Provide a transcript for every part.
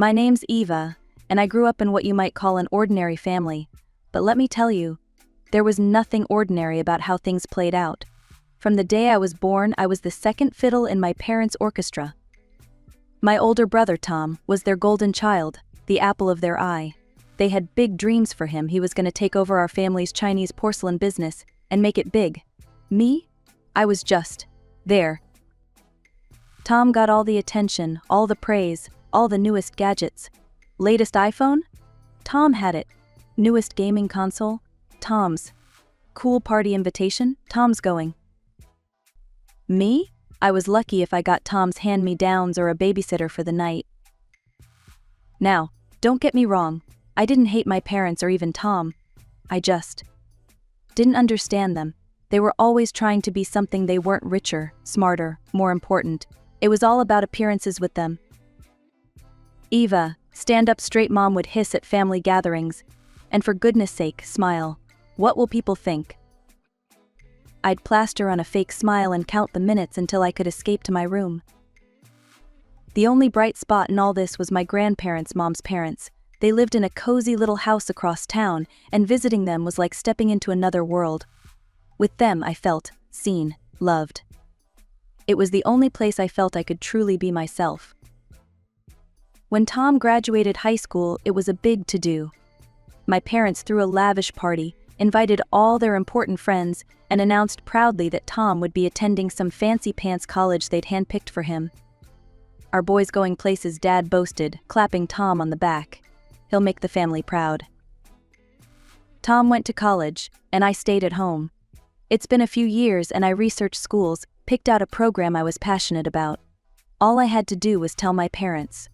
My name's Eva, and I grew up in what you might call an ordinary family. But let me tell you, there was nothing ordinary about how things played out. From the day I was born, I was the second fiddle in my parents' orchestra. My older brother, Tom, was their golden child, the apple of their eye. They had big dreams for him. He was going to take over our family's Chinese porcelain business and make it big. Me? I was just there. Tom got all the attention, all the praise, all the newest gadgets. Latest iPhone? Tom had it. Newest gaming console? Tom's. Cool party invitation? Tom's going. Me? I was lucky if I got Tom's hand-me-downs or a babysitter for the night. Now, don't get me wrong, I didn't hate my parents or even Tom. I just didn't understand them. They were always trying to be something they weren't: richer, smarter, more important. It was all about appearances with them. Eva, stand up straight, Mom would hiss at family gatherings. And for goodness sake, smile. What will people think? I'd plaster on a fake smile and count the minutes until I could escape to my room. The only bright spot in all this was my grandparents, Mom's parents. They lived in a cozy little house across town, and visiting them was like stepping into another world. With them, I felt seen, loved. It was the only place I felt I could truly be myself. When Tom graduated high school, it was a big to-do. My parents threw a lavish party, invited all their important friends, and announced proudly that Tom would be attending some fancy-pants college they'd handpicked for him. Our boy's going places, Dad boasted, clapping Tom on the back. He'll make the family proud. Tom went to college, and I stayed at home. It's been a few years, and I researched schools, picked out a program I was passionate about. All I had to do was tell my parents.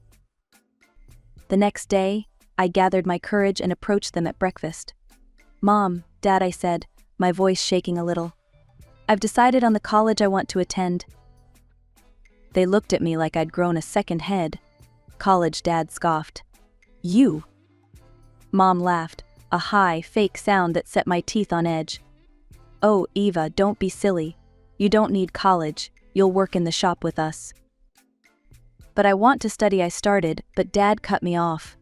The next day, I gathered my courage and approached them at breakfast. Mom, Dad, I said, my voice shaking a little. I've decided on the college I want to attend. They looked at me like I'd grown a second head. College, Dad scoffed. You? Mom laughed, a high, fake sound that set my teeth on edge. Oh, Eva, don't be silly. You don't need college, you'll work in the shop with us. But I want to study, I started, but Dad cut me off.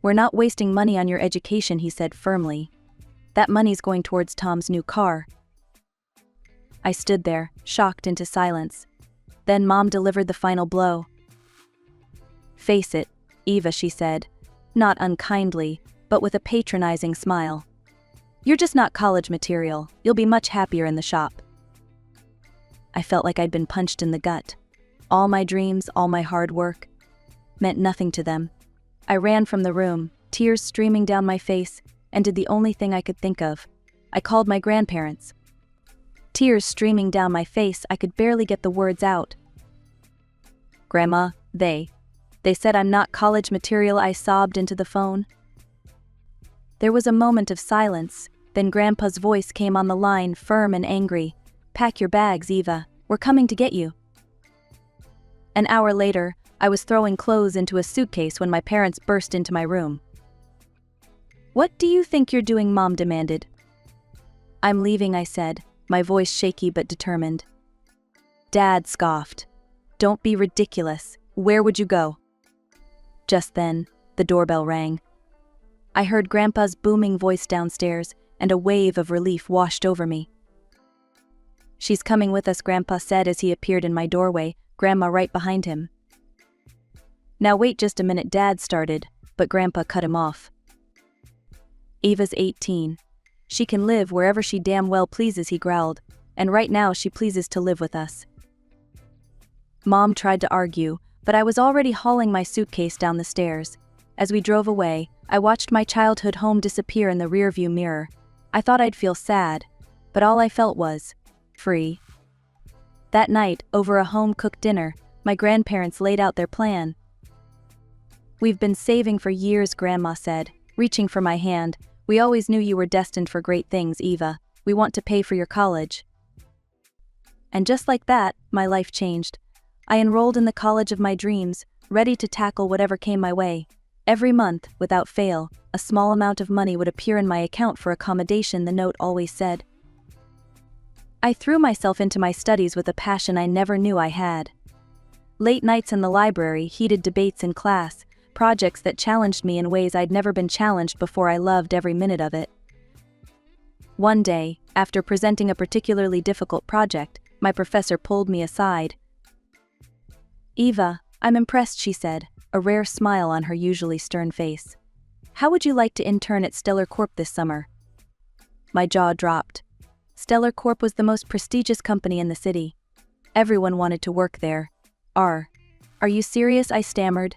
We're not wasting money on your education, he said firmly. That money's going towards Tom's new car. I stood there, shocked into silence. Then Mom delivered the final blow. Face it, Eva, she said, not unkindly, but with a patronizing smile. You're just not college material, you'll be much happier in the shop. I felt like I'd been punched in the gut. All my dreams, all my hard work, meant nothing to them. I ran from the room, tears streaming down my face, and did the only thing I could think of. I called my grandparents. Tears streaming down my face, I could barely get the words out. Grandma, they said I'm not college material, I sobbed into the phone. There was a moment of silence, then Grandpa's voice came on the line, firm and angry. Pack your bags, Eva, we're coming to get you. An hour later, I was throwing clothes into a suitcase when my parents burst into my room. What do you think you're doing, Mom demanded. I'm leaving, I said, my voice shaky but determined. Dad scoffed. Don't be ridiculous. Where would you go? Just then, the doorbell rang. I heard Grandpa's booming voice downstairs, and a wave of relief washed over me. She's coming with us, Grandpa said as he appeared in my doorway, Grandma right behind him. Now wait just a minute, Dad started, but Grandpa cut him off. Eva's 18. She can live wherever she damn well pleases, he growled, and right now she pleases to live with us. Mom tried to argue, but I was already hauling my suitcase down the stairs. As we drove away, I watched my childhood home disappear in the rearview mirror. I thought I'd feel sad, but all I felt was free. That night, over a home-cooked dinner, my grandparents laid out their plan. We've been saving for years, Grandma said, reaching for my hand. We always knew you were destined for great things, Eva. We want to pay for your college. And just like that, my life changed. I enrolled in the college of my dreams, ready to tackle whatever came my way. Every month, without fail, a small amount of money would appear in my account for accommodation, the note always said. I threw myself into my studies with a passion I never knew I had. Late nights in the library, heated debates in class, projects that challenged me in ways I'd never been challenged before. I loved every minute of it. One day, after presenting a particularly difficult project, my professor pulled me aside. "Eva, I'm impressed," she said, a rare smile on her usually stern face. "How would you like to intern at Stellar Corp this summer?" My jaw dropped. Stellar Corp was the most prestigious company in the city. Everyone wanted to work there. Are you serious?" I stammered.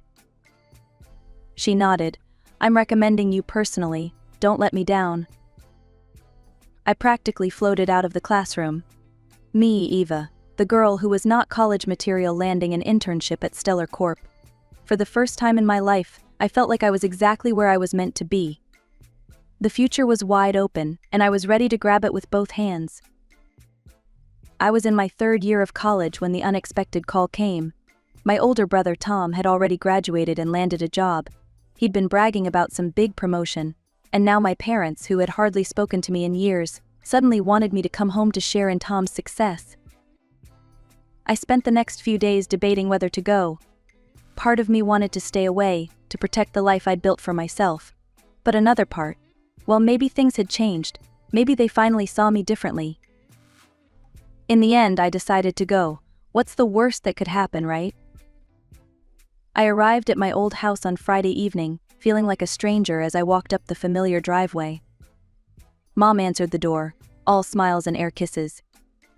She nodded. "I'm recommending you personally. Don't let me down." I practically floated out of the classroom. Me, Eva, the girl who was not college material, landing an internship at Stellar Corp. For the first time in my life, I felt like I was exactly where I was meant to be. The future was wide open, and I was ready to grab it with both hands. I was in my 3rd year of college when the unexpected call came. My older brother Tom had already graduated and landed a job. He'd been bragging about some big promotion, and now my parents, who had hardly spoken to me in years, suddenly wanted me to come home to share in Tom's success. I spent the next few days debating whether to go. Part of me wanted to stay away, to protect the life I'd built for myself. But another part, well, maybe things had changed, maybe they finally saw me differently. In the end, I decided to go. What's the worst that could happen, right? I arrived at my old house on Friday evening, feeling like a stranger as I walked up the familiar driveway. Mom answered the door, all smiles and air kisses.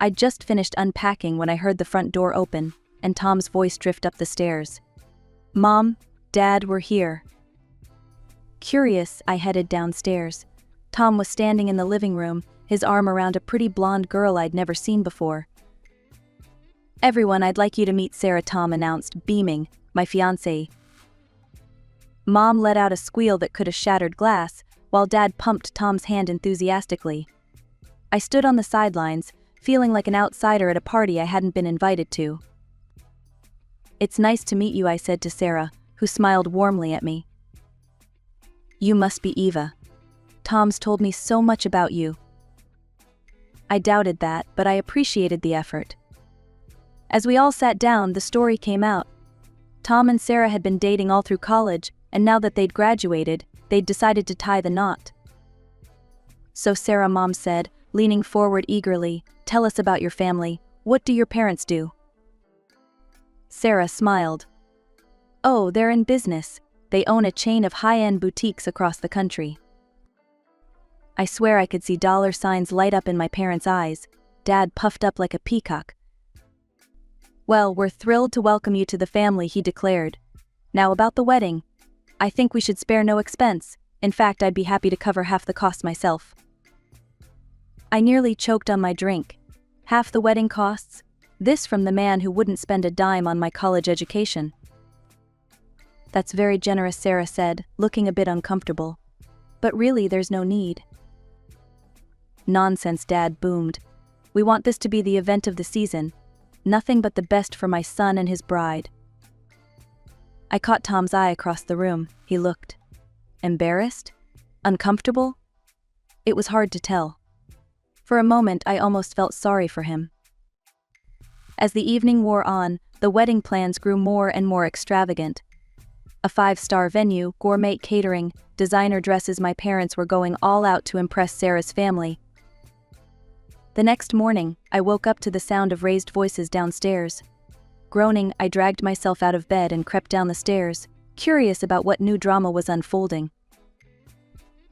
I'd just finished unpacking when I heard the front door open, and Tom's voice drift up the stairs. "Mom, Dad, we're here." Curious, I headed downstairs. Tom was standing in the living room, his arm around a pretty blonde girl I'd never seen before. "Everyone, I'd like you to meet Sarah," Tom announced, beaming, "my fiancée." Mom let out a squeal that could have shattered glass, while Dad pumped Tom's hand enthusiastically. I stood on the sidelines, feeling like an outsider at a party I hadn't been invited to. "It's nice to meet you," I said to Sarah, who smiled warmly at me. "You must be Eva. Tom's told me so much about you." I doubted that, but I appreciated the effort. As we all sat down, the story came out. Tom and Sarah had been dating all through college, and now that they'd graduated, they'd decided to tie the knot. "So Sarah," Mom said, leaning forward eagerly, "tell us about your family. What do your parents do?" Sarah smiled. "Oh, they're in business. They own a chain of high-end boutiques across the country." I swear I could see dollar signs light up in my parents' eyes. Dad puffed up like a peacock. "Well, we're thrilled to welcome you to the family," he declared. "Now about the wedding. I think we should spare no expense. In fact, I'd be happy to cover half the cost myself." I nearly choked on my drink. Half the wedding costs? This from the man who wouldn't spend a dime on my college education. "That's very generous," Sarah said, looking a bit uncomfortable. "But really, there's no need." "Nonsense," Dad boomed. "We want this to be the event of the season. Nothing but the best for my son and his bride." I caught Tom's eye across the room. He looked embarrassed? Uncomfortable? It was hard to tell. For a moment, I almost felt sorry for him. As the evening wore on, the wedding plans grew more and more extravagant. A 5-star venue, gourmet catering, designer dresses. My parents were going all out to impress Sarah's family. The next morning, I woke up to the sound of raised voices downstairs. Groaning, I dragged myself out of bed and crept down the stairs, curious about what new drama was unfolding.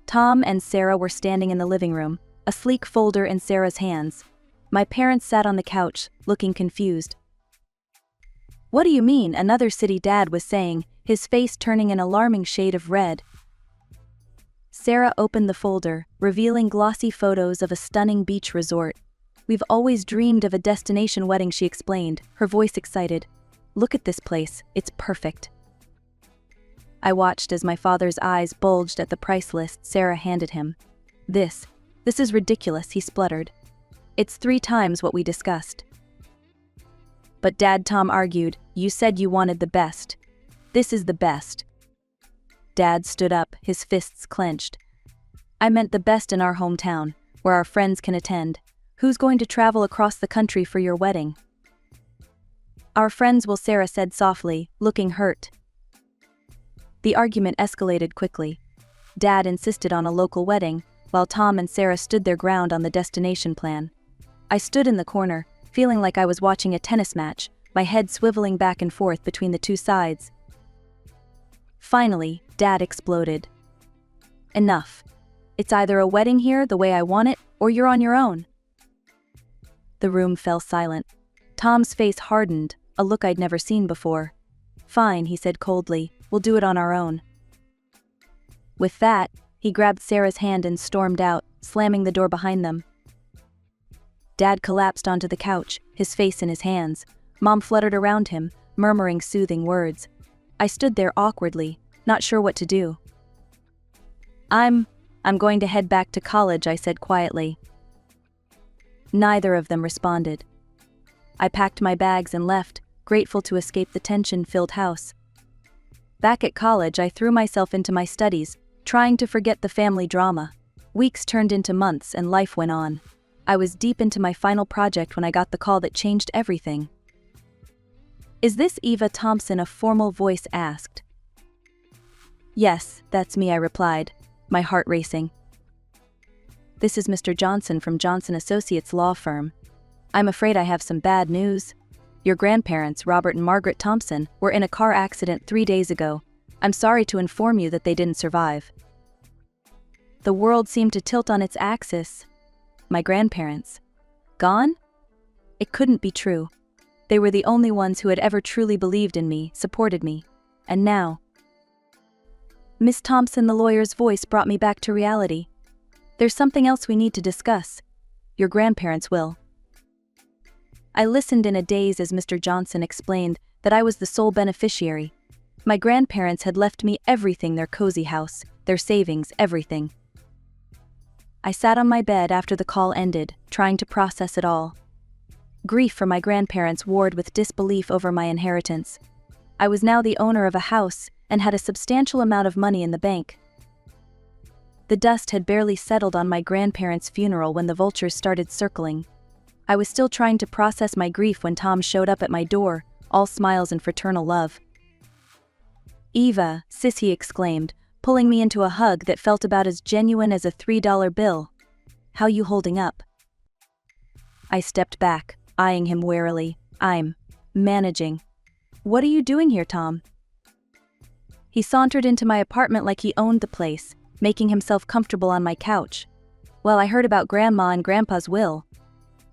Tom and Sarah were standing in the living room, a sleek folder in Sarah's hands. My parents sat on the couch, looking confused. "What do you mean?" another city dad was saying, his face turning an alarming shade of red. Sarah opened the folder, revealing glossy photos of a stunning beach resort. "We've always dreamed of a destination wedding," she explained, her voice excited. "Look at this place, it's perfect." I watched as my father's eyes bulged at the price list Sarah handed him. This is ridiculous," he spluttered. "It's 3 times what we discussed." "But Dad," Tom argued, "you said you wanted the best. This is the best." Dad stood up, his fists clenched. "I meant the best in our hometown, where our friends can attend. Who's going to travel across the country for your wedding?" Our friends will, Sarah said softly, looking hurt. The argument escalated quickly. Dad insisted on a local wedding, while Tom and Sarah stood their ground on the destination plan. I stood in the corner, feeling like I was watching a tennis match, my head swiveling back and forth between the two sides. Finally, Dad exploded. Enough. It's either a wedding here the way I want it, or you're on your own. The room fell silent. Tom's face hardened, a look I'd never seen before. Fine, he said coldly, we'll do it on our own. With that, he grabbed Sarah's hand and stormed out, slamming the door behind them. Dad collapsed onto the couch, his face in his hands. Mom fluttered around him, murmuring soothing words. I stood there awkwardly, not sure what to do. I'm going to head back to college, I said quietly. Neither of them responded. I packed my bags and left, grateful to escape the tension-filled house. Back at college, I threw myself into my studies, trying to forget the family drama. Weeks turned into months and life went on. I was deep into my final project when I got the call that changed everything. Is this Eva Thompson? A formal voice asked. Yes, that's me, I replied, my heart racing. This is Mr. Johnson from Johnson Associates law firm. I'm afraid I have some bad news. Your grandparents, Robert and Margaret Thompson, were in a car accident 3 days ago. I'm sorry to inform you that they didn't survive. The world seemed to tilt on its axis. My grandparents. Gone? It couldn't be true. They were the only ones who had ever truly believed in me, supported me. And now... Miss Thompson, the lawyer's voice brought me back to reality. There's something else we need to discuss. Your grandparents will. I listened in a daze as Mr. Johnson explained that I was the sole beneficiary. My grandparents had left me everything, their cozy house, their savings, everything. I sat on my bed after the call ended, trying to process it all. Grief for my grandparents warred with disbelief over my inheritance. I was now the owner of a house and had a substantial amount of money in the bank. The dust had barely settled on my grandparents' funeral when the vultures started circling. I was still trying to process my grief when Tom showed up at my door, all smiles and fraternal love. Eva, sis, he exclaimed, pulling me into a hug that felt about as genuine as a $3 bill. How you holding up? I stepped back, eyeing him warily. I'm managing. What are you doing here, Tom? He sauntered into my apartment like he owned the place, making himself comfortable on my couch. Well, I heard about Grandma and Grandpa's will.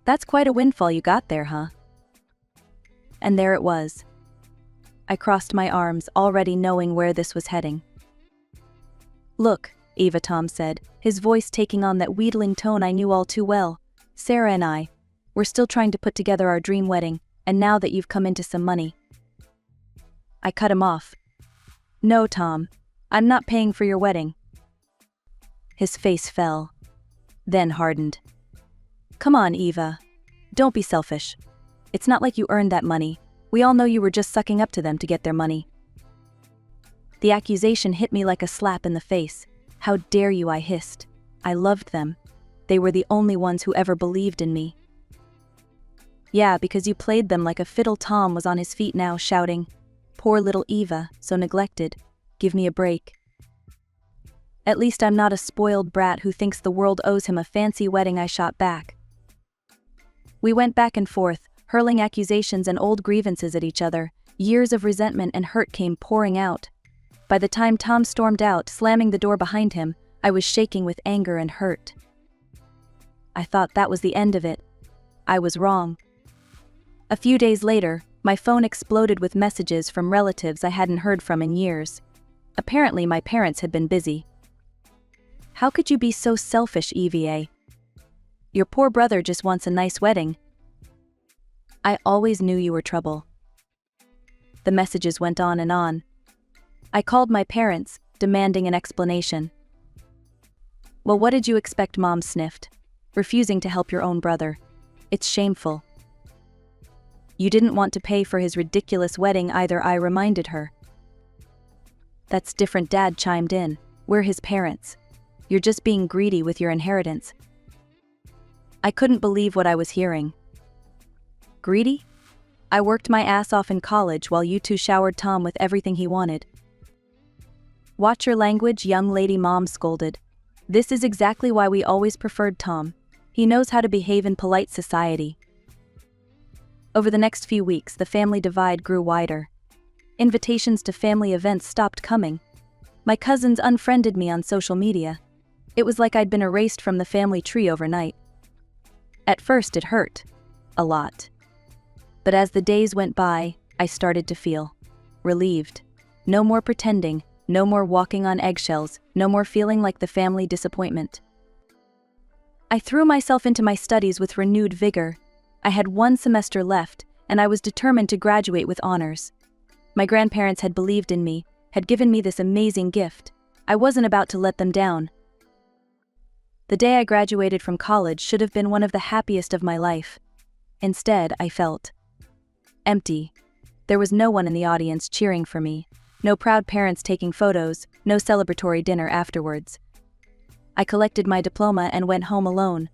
That's quite a windfall you got there, huh? And there it was. I crossed my arms, already knowing where this was heading. Look, Eva, Tom said, his voice taking on that wheedling tone I knew all too well. Sarah and we're still trying to put together our dream wedding, and now that you've come into some money. I cut him off. No, Tom, I'm not paying for your wedding. His face fell, then hardened. Come on, Eva. Don't be selfish. It's not like you earned that money. We all know you were just sucking up to them to get their money. The accusation hit me like a slap in the face. How dare you, I hissed. I loved them. They were the only ones who ever believed in me. Yeah, because you played them like a fiddle. Tom was on his feet now, shouting, Poor little Eva, so neglected. Give me a break. At least I'm not a spoiled brat who thinks the world owes him a fancy wedding, I shot back. We went back and forth, hurling accusations and old grievances at each other. Years of resentment and hurt came pouring out. By the time Tom stormed out, slamming the door behind him, I was shaking with anger and hurt. I thought that was the end of it. I was wrong. A few days later, my phone exploded with messages from relatives I hadn't heard from in years. Apparently my parents had been busy. How could you be so selfish, Eva? Your poor brother just wants a nice wedding. I always knew you were trouble. The messages went on and on. I called my parents, demanding an explanation. Well, what did you expect? Mom sniffed, refusing to help your own brother. It's shameful. You didn't want to pay for his ridiculous wedding either, I reminded her. That's different, Dad chimed in. We're his parents. You're just being greedy with your inheritance. I couldn't believe what I was hearing. Greedy? I worked my ass off in college while you two showered Tom with everything he wanted. Watch your language, young lady, Mom scolded. This is exactly why we always preferred Tom. He knows how to behave in polite society. Over the next few weeks, the family divide grew wider. Invitations to family events stopped coming. My cousins unfriended me on social media. It was like I'd been erased from the family tree overnight. At first it hurt. A lot. But as the days went by, I started to feel relieved. No more pretending, no more walking on eggshells, no more feeling like the family disappointment. I threw myself into my studies with renewed vigor. I had 1 semester left, and I was determined to graduate with honors. My grandparents had believed in me, had given me this amazing gift. I wasn't about to let them down. The day I graduated from college should have been one of the happiest of my life. Instead, I felt empty. There was no one in the audience cheering for me, no proud parents taking photos, no celebratory dinner afterwards. I collected my diploma and went home alone.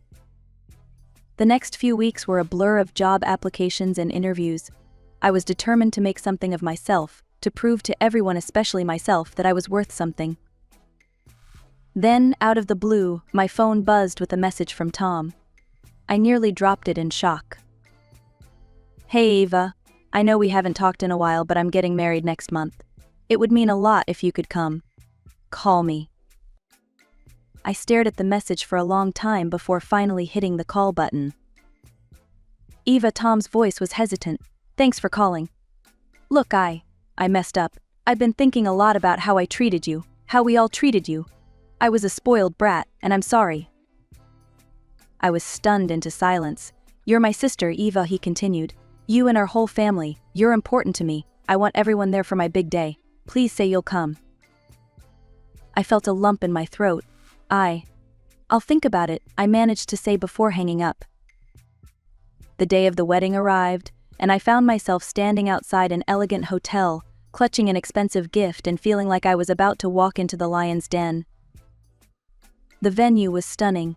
The next few weeks were a blur of job applications and interviews. I was determined to make something of myself, to prove to everyone, especially myself, that I was worth something. Then, out of the blue, my phone buzzed with a message from Tom. I nearly dropped it in shock. Hey Eva, I know we haven't talked in a while, but I'm getting married next month. It would mean a lot if you could come. Call me. I stared at the message for a long time before finally hitting the call button. Eva, Tom's voice was hesitant. Thanks for calling. Look, I messed up. I've been thinking a lot about how I treated you, how we all treated you. I was a spoiled brat, and I'm sorry. I was stunned into silence. You're my sister, Eva, he continued. You and our whole family, you're important to me. I want everyone there for my big day. Please say you'll come. I felt a lump in my throat. I'll think about it, I managed to say before hanging up. The day of the wedding arrived, and I found myself standing outside an elegant hotel, clutching an expensive gift and feeling like I was about to walk into the lion's den. The venue was stunning.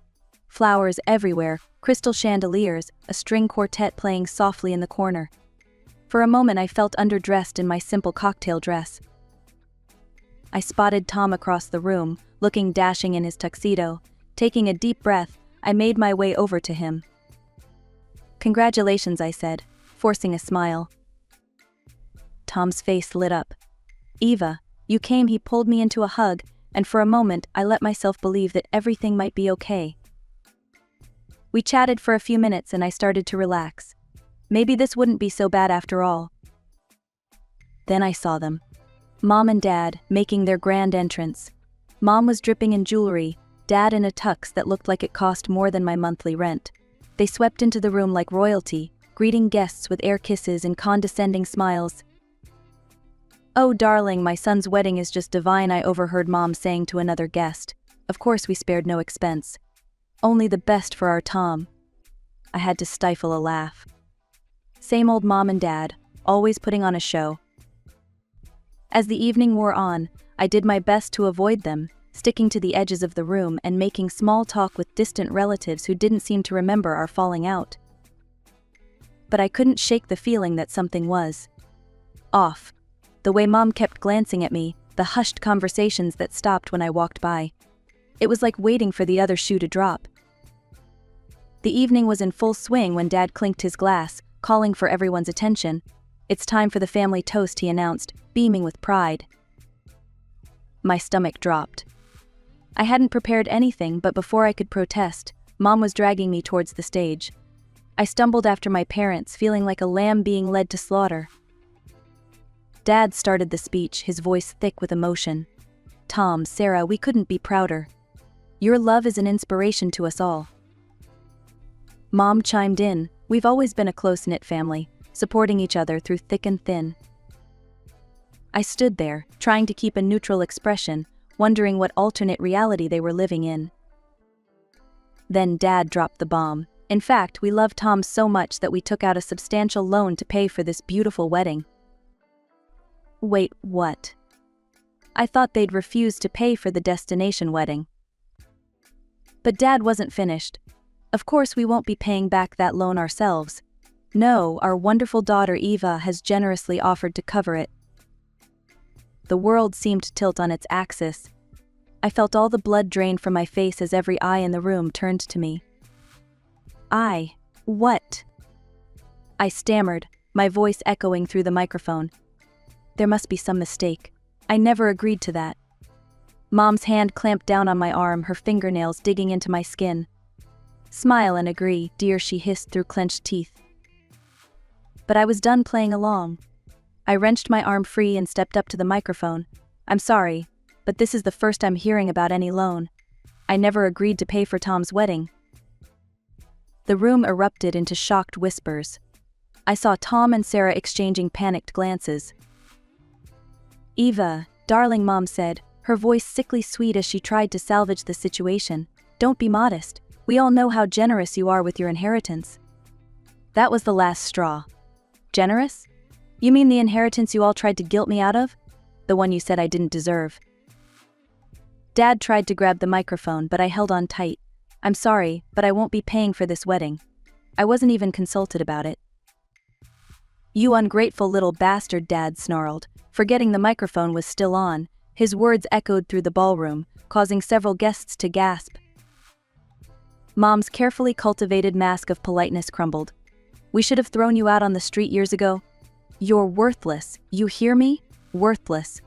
Flowers everywhere, crystal chandeliers, a string quartet playing softly in the corner. For a moment I felt underdressed in my simple cocktail dress. I spotted Tom across the room, looking dashing in his tuxedo. Taking a deep breath, I made my way over to him. Congratulations, I said, forcing a smile. Tom's face lit up. Eva, you came. He pulled me into a hug, and for a moment I let myself believe that everything might be okay. We chatted for a few minutes and I started to relax. Maybe this wouldn't be so bad after all. Then I saw them. Mom and Dad, making their grand entrance. Mom was dripping in jewelry, Dad in a tux that looked like it cost more than my monthly rent. They swept into the room like royalty, greeting guests with air kisses and condescending smiles. Oh darling, my son's wedding is just divine, I overheard Mom saying to another guest. Of course we spared no expense. Only the best for our Tom. I had to stifle a laugh. Same old Mom and Dad, always putting on a show. As the evening wore on, I did my best to avoid them, sticking to the edges of the room and making small talk with distant relatives who didn't seem to remember our falling out. But I couldn't shake the feeling that something was off. The way Mom kept glancing at me, the hushed conversations that stopped when I walked by. It was like waiting for the other shoe to drop. The evening was in full swing when Dad clinked his glass, calling for everyone's attention. It's time for the family toast, he announced, beaming with pride. My stomach dropped. I hadn't prepared anything, but before I could protest, Mom was dragging me towards the stage. I stumbled after my parents, feeling like a lamb being led to slaughter. Dad started the speech, his voice thick with emotion. Tom, Sarah, we couldn't be prouder. Your love is an inspiration to us all. Mom chimed in, we've always been a close-knit family, supporting each other through thick and thin. I stood there, trying to keep a neutral expression, wondering what alternate reality they were living in. Then Dad dropped the bomb. In fact, we loved Tom so much that we took out a substantial loan to pay for this beautiful wedding. Wait, what? I thought they'd refuse to pay for the destination wedding. But Dad wasn't finished. Of course we won't be paying back that loan ourselves. No, our wonderful daughter Eva has generously offered to cover it. The world seemed to tilt on its axis. I felt all the blood drain from my face as every eye in the room turned to me. What? I stammered, my voice echoing through the microphone. There must be some mistake. I never agreed to that. Mom's hand clamped down on my arm, her fingernails digging into my skin. Smile and agree, dear, she hissed through clenched teeth. But I was done playing along. I wrenched my arm free and stepped up to the microphone. I'm sorry, but this is the first I'm hearing about any loan. I never agreed to pay for Tom's wedding. The room erupted into shocked whispers. I saw Tom and Sarah exchanging panicked glances. Eva, darling, Mom said, her voice sickly sweet as she tried to salvage the situation. Don't be modest. We all know how generous you are with your inheritance. That was the last straw. Generous? You mean the inheritance you all tried to guilt me out of? The one you said I didn't deserve. Dad tried to grab the microphone, but I held on tight. I'm sorry, but I won't be paying for this wedding. I wasn't even consulted about it. You ungrateful little bastard, Dad snarled, forgetting the microphone was still on. His words echoed through the ballroom, causing several guests to gasp. Mom's carefully cultivated mask of politeness crumbled. We should have thrown you out on the street years ago. You're worthless, you hear me? Worthless.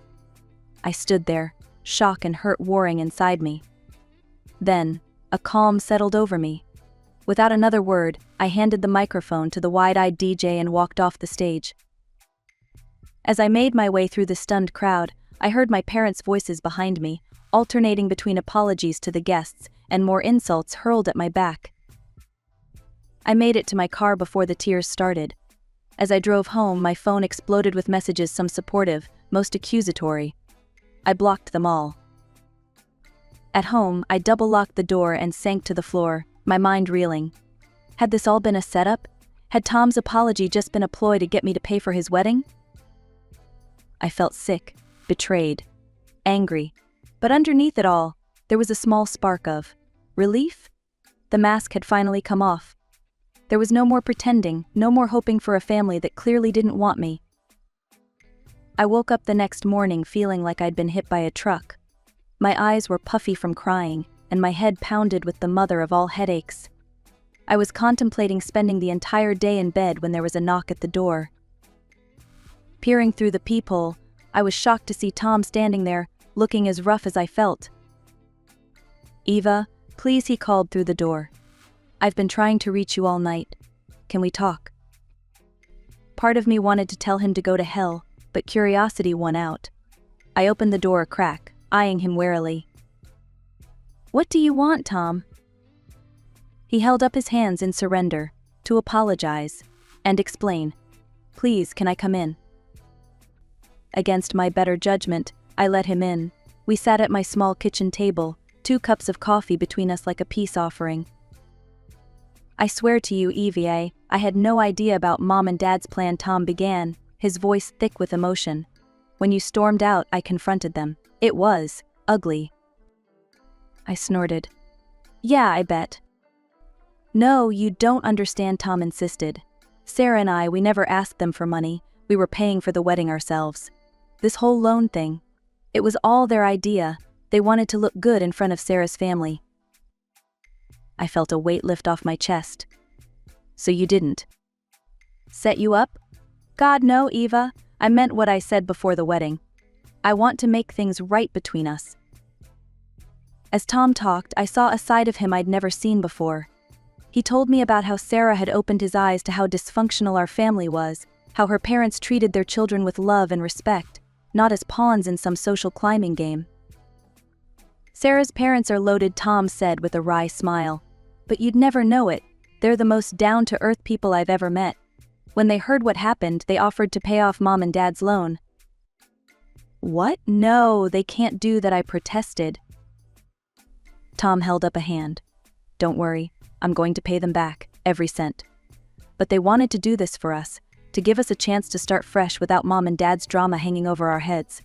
I stood there, shock and hurt warring inside me. Then, a calm settled over me. Without another word, I handed the microphone to the wide-eyed DJ and walked off the stage. As I made my way through the stunned crowd, I heard my parents' voices behind me, alternating between apologies to the guests and more insults hurled at my back. I made it to my car before the tears started. As I drove home, my phone exploded with messages, some supportive, most accusatory. I blocked them all. At home, I double-locked the door and sank to the floor, my mind reeling. Had this all been a setup? Had Tom's apology just been a ploy to get me to pay for his wedding? I felt sick, betrayed, angry, but underneath it all, there was a small spark of relief. The mask had finally come off. There was no more pretending, no more hoping for a family that clearly didn't want me. I woke up the next morning feeling like I'd been hit by a truck. My eyes were puffy from crying, and my head pounded with the mother of all headaches. I was contemplating spending the entire day in bed when there was a knock at the door. Peering through the peephole, I was shocked to see Tom standing there, looking as rough as I felt. Eva, please, he called through the door. I've been trying to reach you all night. Can we talk? Part of me wanted to tell him to go to hell, but curiosity won out. I opened the door a crack, eyeing him warily. What do you want, Tom? He held up his hands in surrender, to apologize, and explain. Please, can I come in? Against my better judgment, I let him in. We sat at my small kitchen table, 2 cups of coffee between us like a peace offering. I swear to you, Eva, I had no idea about Mom and Dad's plan, Tom began, his voice thick with emotion. When you stormed out, I confronted them. It was ugly. I snorted. Yeah, I bet. No, you don't understand, Tom insisted. Sarah and I, we never asked them for money. We were paying for the wedding ourselves. This whole loan thing, it was all their idea. They wanted to look good in front of Sarah's family. I felt a weight lift off my chest. So you didn't set you up? God, no, Eva. I meant what I said before the wedding. I want to make things right between us. As Tom talked, I saw a side of him I'd never seen before. He told me about how Sarah had opened his eyes to how dysfunctional our family was, how her parents treated their children with love and respect, not as pawns in some social climbing game. Sarah's parents are loaded, Tom said with a wry smile. But you'd never know it. They're the most down-to-earth people I've ever met. When they heard what happened, they offered to pay off Mom and Dad's loan. What? No, they can't do that, I protested. Tom held up a hand. Don't worry, I'm going to pay them back, every cent. But they wanted to do this for us, to give us a chance to start fresh without Mom and Dad's drama hanging over our heads.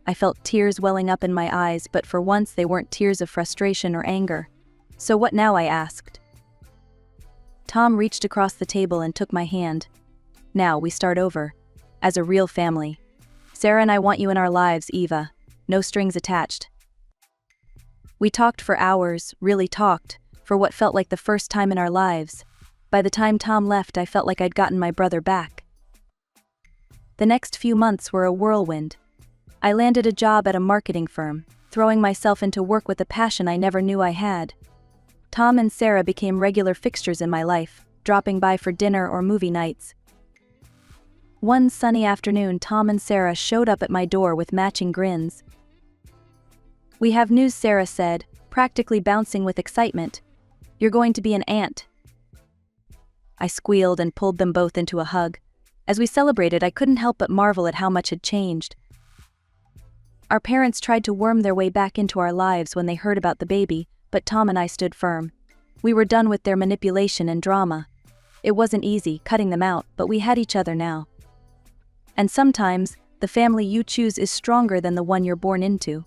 I felt tears welling up in my eyes, but for once they weren't tears of frustration or anger. So what now, I asked. Tom reached across the table and took my hand. Now we start over. As a real family. Sarah and I want you in our lives, Eva. No strings attached. We talked for hours, really talked, for what felt like the first time in our lives. By the time Tom left, I felt like I'd gotten my brother back. The next few months were a whirlwind. I landed a job at a marketing firm, throwing myself into work with a passion I never knew I had. Tom and Sarah became regular fixtures in my life, dropping by for dinner or movie nights. One sunny afternoon, Tom and Sarah showed up at my door with matching grins. "We have news," Sarah said, practically bouncing with excitement. "You're going to be an aunt." I squealed and pulled them both into a hug. As we celebrated, I couldn't help but marvel at how much had changed. Our parents tried to worm their way back into our lives when they heard about the baby, but Tom and I stood firm. We were done with their manipulation and drama. It wasn't easy, cutting them out, but we had each other now. And sometimes, the family you choose is stronger than the one you're born into.